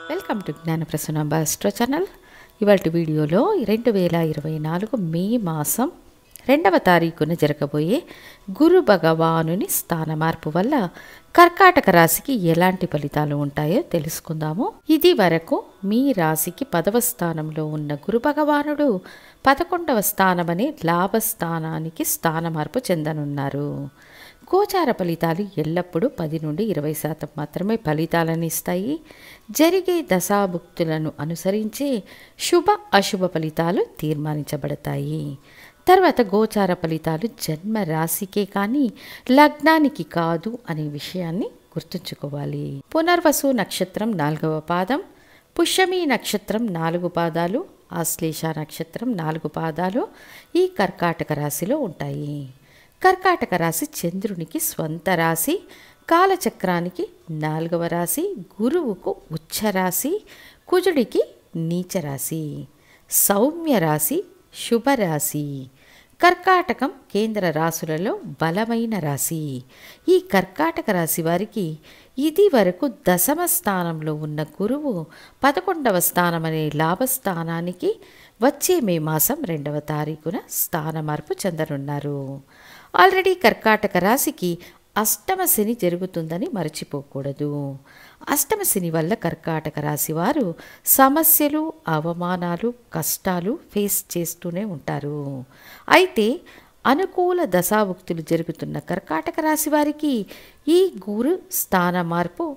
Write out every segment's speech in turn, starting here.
Welcome to Gnanaprasanna astro channel. ఇవాళ వీడియోలో 2024 మే మాసం 2వ తారీఖున జరగబోయే గురు భగవానుని స్థాన మార్పు వల్ల కర్కాటక రాశికి ఎలాంటి ఫలితాలు ఉంటాయో తెలుసుకుందాము. ఇది వరకు మీ రాశికి 10వ స్థానంలో ఉన్న గురు భగవానుడు 11వ స్థానమనే లాభస్థానానికి స్థాన మార్పు చెందనున్నారు. గోచార ఫలితాలు ఎల్లప్పుడూ 10 నుండి 20% మాత్రమే ఫలితాలను ఇస్తాయి. జరిగే దశాభుక్తులను అనుసరించే శుభ అశుభ ఫలితాలు తీర్మానించబడతాయి. తర్వాత గోచార ఫలితాలు జన్మ రాశికే కానీ లగ్నానికి కాదు అనే విషయాన్ని గుర్తుంచుకోవాలి. పునర్వసు నక్షత్రం 4వ పాదం, పుష్యమి నక్షత్రం 4 పాదాలు, ఆశ్లేష నక్షత్రం 4 పాదాలు ఈ కర్కాటక రాశిలో ఉంటాయి. కర్కాటక రాశి చంద్రునికి స్వంత రాశి, కాలచక్రానికి 4వ రాశి, గురువుకు ఉచ్చ రాశి, కుజుడికి నీచ రాశి, సౌమ్య రాశి, శుభరాశి. కర్కాటకం కేంద్ర రాశులలో బలమైన రాశి. ఈ కర్కాటక రాశి వారికి ఇది వరకు 10వ స్థానంలో ఉన్న గురువు 11వ స్థానం అనే లాభస్థానానికి వచ్చే మే మాసం 2వ తారీఖున స్థాన మార్పు చెందనున్నారు. ఆల్రెడీ కర్కాటక రాశికి అష్టమ శని జరుగుతుందని మర్చిపోకూడదు. అష్టమ శని వల్ల కర్కాటక రాశి వారు సమస్యలు, అవమానాలు, కష్టాలు ఫేస్ చేస్తూనే ఉంటారు. అయితే అనుకూల దశాభుక్తులు జరుగుతున్న కర్కాటక రాశి వారికి ఈ గురు స్థాన మార్పు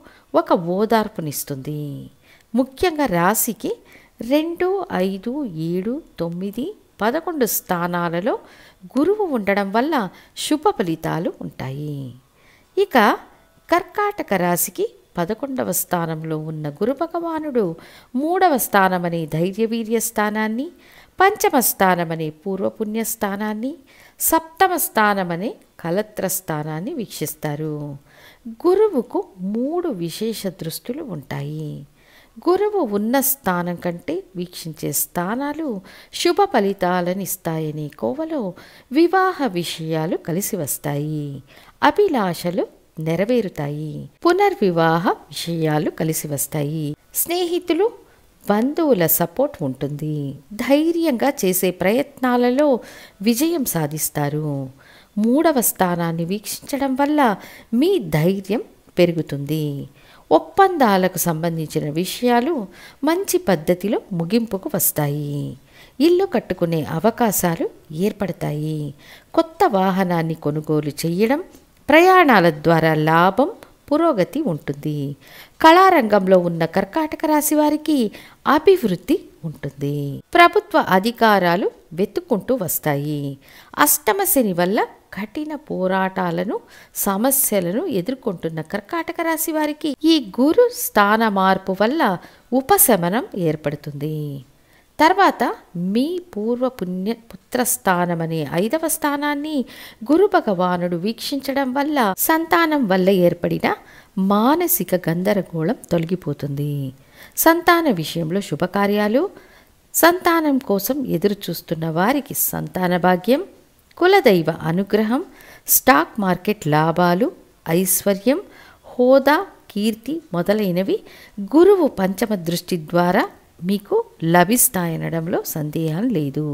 ఒక ఓదార్పునిస్తుంది. ముఖ్యంగా రాశికి 2, 5, 7, 9, 11 స్థానాలలో గురువు ఉండడం వల్ల శుభ ఫలితాలు ఉంటాయి. ఇక కర్కాటక రాశికి 11వ స్థానంలో ఉన్న గురు భగవానుడు 3వ స్థానమనే ధైర్యవీర్య స్థానాన్ని, 5వ స్థానమనే పూర్వపుణ్య స్థానాన్ని, 7వ స్థానమనే కలత్ర స్థానాన్ని వీక్షిస్తారు. గురువుకు 3 విశేష దృష్టులు ఉంటాయి. గురువు ఉన్న స్థానం కంటే వీక్షించే స్థానాలు శుభ ఫలితాలను ఇస్తాయనే కోవలో వివాహ విషయాలు కలిసి వస్తాయి, అభిలాషలు నెరవేరుతాయి, పునర్వివాహ విషయాలు కలిసి వస్తాయి, స్నేహితులు బంధువుల సపోర్ట్ ఉంటుంది, ధైర్యంగా చేసే ప్రయత్నాలలో విజయం సాధిస్తారు. 3వ స్థానాన్ని వీక్షించడం వల్ల మీ ధైర్యం పెరుగుతుంది. ఒప్పందాలకు సంబంధించిన విషయాలు మంచి పద్ధతిలో ముగింపుకు వస్తాయి. ఇల్లు కట్టుకునే అవకాశాలు ఏర్పడతాయి. కొత్త వాహనాన్ని కొనుగోలు చేయడం, ప్రయాణాల ద్వారా లాభం, పురోగతి ఉంటుంది. కళారంగంలో ఉన్న కర్కాటక రాశి వారికి అభివృద్ధి ఉంటుంది. ప్రభుత్వ అధికారాలు వెతుక్కుంటూ వస్తాయి. అష్టమ శని వల్ల కఠిన పోరాటాలను, సమస్యలను ఎదుర్కొంటున్న కర్కాటక రాశి వారికి ఈ గురు స్థాన మార్పు వల్ల ఉపశమనం ఏర్పడుతుంది. తర్వాత మీ పుత్రస్థానం అనే 5వ స్థానాన్ని గురు భగవానుడు వీక్షించడం వల్ల సంతానం వల్ల ఏర్పడిన మానసిక గందరగోళం తొలగిపోతుంది. సంతాన విషయంలో శుభకార్యాలు, సంతానం కోసం ఎదురు చూస్తున్న వారికి సంతాన భాగ్యం, కులదైవ అనుగ్రహం, స్టాక్ మార్కెట్ లాభాలు, ఐశ్వర్యం, హోదా, కీర్తి మొదలైనవి గురువు 5వ దృష్టి ద్వారా మీకు లభిస్తాయనడంలో సందేహం లేదు.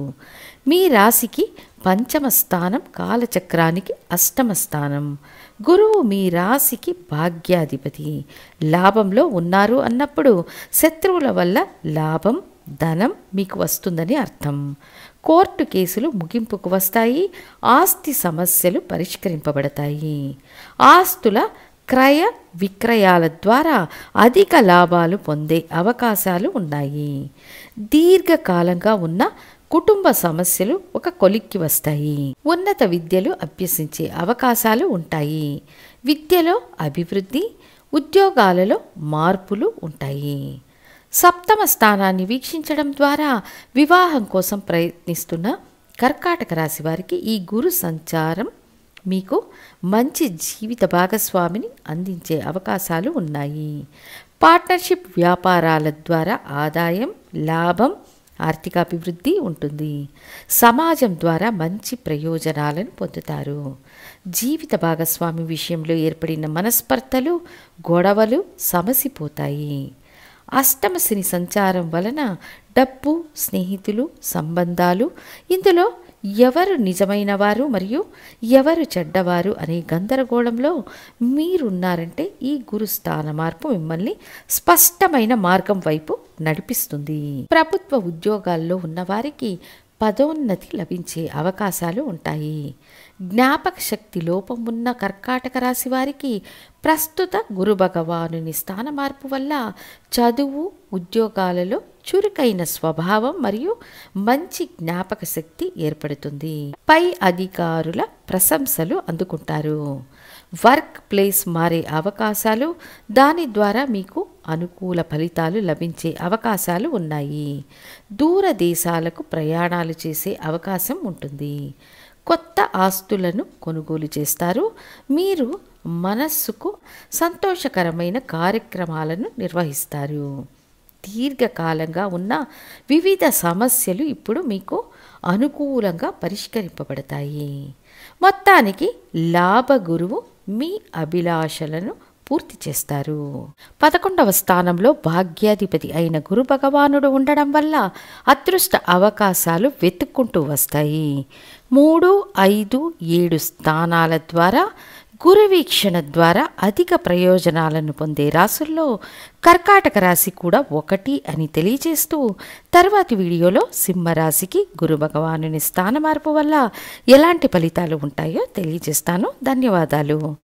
మీ రాశికి 5వ స్థానం కాలచక్రానికి 8వ స్థానం. గురువు మీ రాశికి భాగ్యాధిపతి. లాభంలో ఉన్నారు అన్నప్పుడు శత్రువుల వల్ల లాభం, ధనం మీకు వస్తుందని అర్థం. కోర్టు కేసులు ముగింపుకు వస్తాయి. ఆస్తి సమస్యలు పరిష్కరింపబడతాయి. ఆస్తుల క్రయ విక్రయాల ద్వారా అధిక లాభాలు పొందే అవకాశాలు ఉన్నాయి. దీర్ఘకాలంగా ఉన్న కుటుంబ సమస్యలు ఒక కొలిక్కి వస్తాయి. ఉన్నత విద్యలు అభ్యసించే అవకాశాలు ఉంటాయి. విద్యలో అభివృద్ధి, ఉద్యోగాలలో మార్పులు ఉంటాయి. 7వ స్థానాన్ని వీక్షించడం ద్వారా వివాహం కోసం ప్రయత్నిస్తున్న కర్కాటక రాశి వారికి ఈ గురు సంచారం మీకు మంచి జీవిత భాగస్వామిని అందించే అవకాశాలు ఉన్నాయి. పార్ట్నర్షిప్ వ్యాపారాల ద్వారా ఆదాయం, లాభం, ఆర్థికాభివృద్ధి ఉంటుంది. సమాజం ద్వారా మంచి ప్రయోజనాలను పొందుతారు. జీవిత భాగస్వామి విషయంలో ఏర్పడిన మనస్పర్ధలు, గొడవలు సమసిపోతాయి. అష్టమ శని సంచారం వలన డబ్బు, స్నేహితులు, సంబంధాలు, ఇందులో ఎవరు నిజమైన వారు మరియు ఎవరు చెడ్డవారు అనే గందరగోళంలో మీరున్నారంటే ఈ గురుస్థాన మార్పు మిమ్మల్ని స్పష్టమైన మార్గం వైపు నడిపిస్తుంది. ప్రభుత్వ ఉద్యోగాల్లో ఉన్నవారికి పదోన్నతి లభించే అవకాశాలు ఉంటాయి. జ్ఞాపక శక్తి లోపం ఉన్న కర్కాటక రాశి వారికి ప్రస్తుత గురు భగవానుని స్థాన మార్పు వల్ల చదువు, ఉద్యోగాలలో చురుకైన స్వభావం మరియు మంచి జ్ఞాపక శక్తి ఏర్పడుతుంది. పై అధికారుల ప్రశంసలు అందుకుంటారు. వర్క్ ప్లేస్ మారే అవకాశాలు, దాని ద్వారా మీకు అనుకూల ఫలితాలు లభించే అవకాశాలు ఉన్నాయి. దూర దేశాలకు ప్రయాణాలు చేసే అవకాశం ఉంటుంది. కొత్త ఆస్తులను కొనుగోలు చేస్తారు. మీరు మనస్సుకు సంతోషకరమైన కార్యక్రమాలను నిర్వహిస్తారు. దీర్ఘకాలంగా ఉన్న వివిధ సమస్యలు ఇప్పుడు మీకు అనుకూలంగా పరిష్కరింపబడతాయి. మొత్తానికి లాభ గురువు మీ అభిలాషలను పూర్తి చేస్తారు. 11వ స్థానంలో భాగ్యాధిపతి అయిన గురు భగవానుడు ఉండడం వల్ల అదృష్ట అవకాశాలు వెతుక్కుంటూ వస్తాయి. 3, 5, 7 స్థానాల ద్వారా గురు వీక్షణ ద్వారా అధిక ప్రయోజనాలను పొందే రాశుల్లో కర్కాటక రాశి కూడా ఒకటి అని తెలియజేస్తూ, తర్వాతి వీడియోలో సింహరాశికి గురు భగవానుని స్థాన మార్పు వల్ల ఎలాంటి ఫలితాలు ఉంటాయో తెలియజేస్తాను. ధన్యవాదాలు.